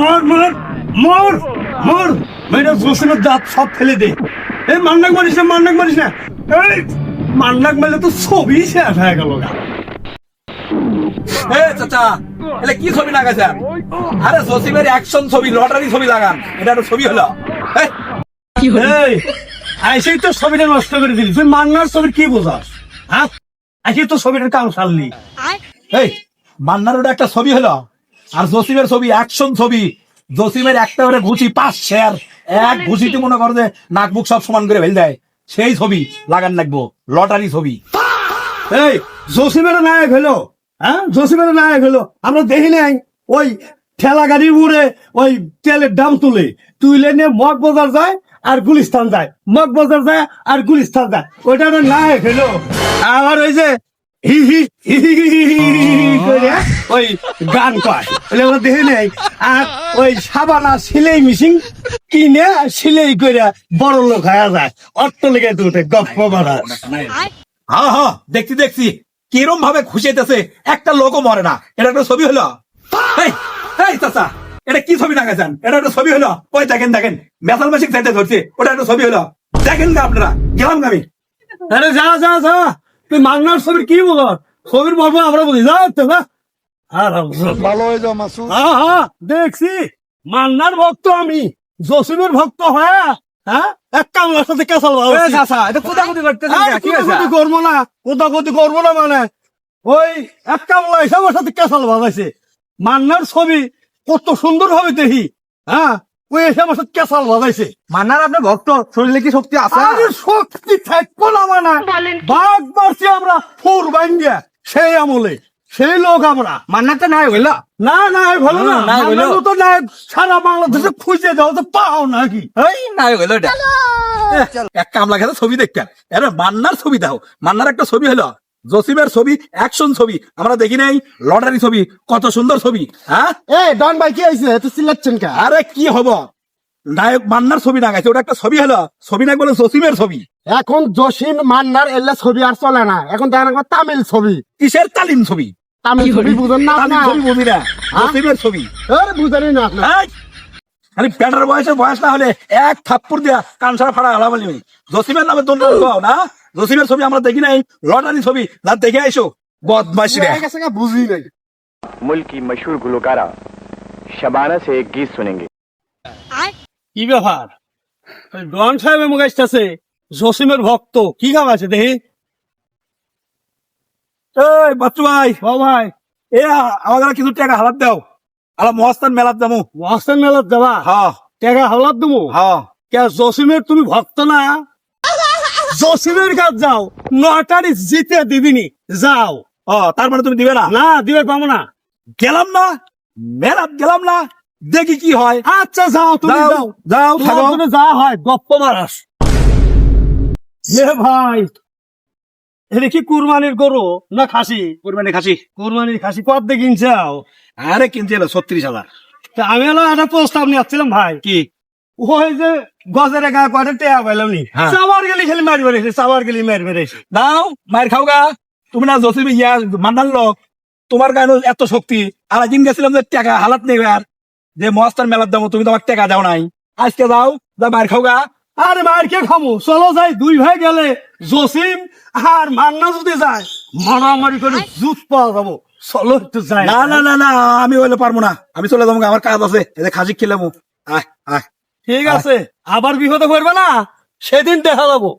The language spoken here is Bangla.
মর মর মর মর মেয়েটা জোসেনের দাঁত সব ফেলে দে। এই মান্নাক মারিস না, মান্নাক মারিস না। এই মান্নাক মারলে তো ছবি শেষ হয়ে গেল। চাচা এলে কি ছবি লাগাইছেন? আরে জসিমের অ্যাকশন ছবি, লটারি ছবি লাগান। এটা একটা ছবি হলো। এই আইসেই তো ছবিটা নষ্ট করে দিলি। তুই মান্নার ছবির কি বোঝাস? হ্যাঁ, আইসেই তো ছবিটার কাম সারলি। এই মান্নার ওটা একটা ছবি হলো, আর জসিমের ছবি অ্যাকশন ছবি। জসিমের একটা করে ঘুষি 5 শেয়ার, এক ঘুষিতে মনে করো যে নাক বুক সব সমান করে ফেল দেয়। সেই ছবি লাগান লাগবো, লটারি ছবি। এই জসিমের নায়ক হলো, হ্যাঁ জসিমের নায়ক হলো। আমরা দেখি নাই ওই ঠেলা গাড়ির উপরে ওই তেলের দাম তুলে নিয়ে মগবাজার যায় আর গুলিস্তান যায়, মগবাজার যায় আর গুলিস্তান যায়। ওইটা একটা নায়ক হলো। আবার ওই যে হি হি হি হি হি হি হি হি করে ওই গান কয়, আমরা দেখি নাই। আর ওই সাবানা সিলাই মেশিন কিনে সিলাই করে বড় লোক হয়ে যায়, অর্থ লেগে উঠে গপ্প মারা। হ্যাঁ হ্যাঁ, দেখছি দেখছি কিরম ভাবে খুশিতেছে, একটা লোকও মরে না। এটা একটা ছবি হলো। এই এই চাচা, এটা কি ছবি লাগাইছেন? এটা একটা ছবি হলো। ওই দেখেন দেখেন, মেসাল মেশিন চাইতে ধরছে, ওটা একটা ছবি হলো। দেখেন না আপনারা, গেলাম না আমি। আরে যা যা যা, তুই মান্নার ছবির কি বল? ছবির বলবো আমরা বলি, যা যা। ভালো হয়ে যাও মাসুদ। হ্যাঁ হ্যাঁ, দেখছি মান্নার ভক্ত আমি, জসিমের ভক্ত হয়। হ্যাঁ, এক কামলার সাথে কেসাল করবো না, কোথাকুতি করবো না। মানে ওই এক কামলা এসে আমার সাথে কেসাল বাজাইছে। মান্নার ছবি কত সুন্দর হবে দেখি। হ্যাঁ, ওই এসে আমার সাথে কেসাল বাজাইছে। মান্নার আপনার ভক্ত, শরীরে কি শক্তি আছে? আরে শক্তি থাকবো না মানে বাঘ মারছি আমরা ফুর ভাঙ্গিয়া, সেই আমলে সেই লোক আমরা। মান্নারটা নাই হইলা? না না ভালো না, মান্নারও তো নাই। সারা বাংলাদেশে খুঁজে দাও তো পাও নাকি? এই নাই হইলো এটা। এক কামলা খেতে ছবি দেখতেন, এরা মান্নার ছবি দাও। মান্নার একটা ছবি হলো, জসিমের ছবি অ্যাকশন ছবি। আমরা দেখি নাই লটারি ছবি, কত সুন্দর ছবি। হ্যাঁ, এই ডন ভাই কি হয়েছে? এত চিল্লাচ্ছেন কে? আরে কি হব, নায়ক মান্নার ছবি না গেছে, ওটা একটা ছবি হলো। ছবি না বলে জসিমের ছবি। এখন জসিম মান্নার এলে ছবি আর চলে না, এখন দেখা না তামিল ছবি। কিসের তালিম ছবি? তামিল ছবি বুঝেন না তালিম আপনার? ছবি বুঝি না, জসিমের ছবি। আরে বুঝেনি না আপনার? এই, খালি পেটার বয়স না হলে এক থাপ্পড় দিয়া কানসার ফাড়া হলামালি। জসিমের নামে দণ্ড দাও না। জসিমের ছবি আমরা দেখি নাই, লটারি ছবি না দেখে আইসো বদমাইশ রে। বুঝি নাই। मुल्क की मशहूर गुलकारा शबाना से एक गीत सुनेंगे। কি ব্যাপার? ওই ডন সাহেবের মুখ আসতেছে জসিমের ভক্ত, কি কাম আছে দেখি। এই বাচ্চু ভাই, ও ভাই, এ আমাদের কিছু টাকা হালাত দাও, আলা মহাস্থান মেলাত যাবো। মহাস্থান মেলার যাবা? হ্যাঁ টাকা হাওলাত দেবো। হ্যাঁ, কে জসিমের তুমি ভক্ত না? জসিমের কাজ যাও, লটারি জিতে দিবিনি, যাও। তার মানে তুমি দিবে না? না দিবে পাবো না। গেলাম না, মেলাত গেলাম না, দেখি কি হয়। আচ্ছা যাও, তুমি যাও, যাও যাও, তোমার থাকো। জন্য যা হয় গপ্প মারাস। এ ভাই, এটা কি কুরবানির গরু না খাসি? কুরবানি খাসি। কুরবানির খাসি কত দিয়ে কিনছাও? আরে কিনছে 36,000। তা আমি হলো একটা প্রস্তাব নিয়ে আসছিলাম ভাই। কি? ওই যে গজের গায়ে কয়টা টেয়া পাইলাম নি, হ্যাঁ। চাবার গেলি খালি মারি বেড়েছে, চাবার গেলি মারি বেড়েছে। দাও, মায়ের খাও গা। তুমি না জসিম ইয়া মান্নার লোক, তোমার গায়ে এত শক্তি। আর একদিন গেছিলাম যে টাকা হালাত নেই আর, যে মহাস্থান মেলার দাম, তুমি তোমার টাকা দাও নাই। আজকে যাও, যা মায়ের খাও গা। আরে মার কে খামো, চলো যাই। দুই ভাই গেলে জসিম আর মান্না যদি যায় মারামারি করে জুত পাওয়া যাবো। চলো একটু যাই। না না না না, আমি হইলে পারবো না, আমি চলে যাবো, আমার কাজ আছে। এদের খাসি খেলামু। আয় আয়। ঠিক আছে, আবার বিপদে পড়বে না, সেদিন দেখা যাবো।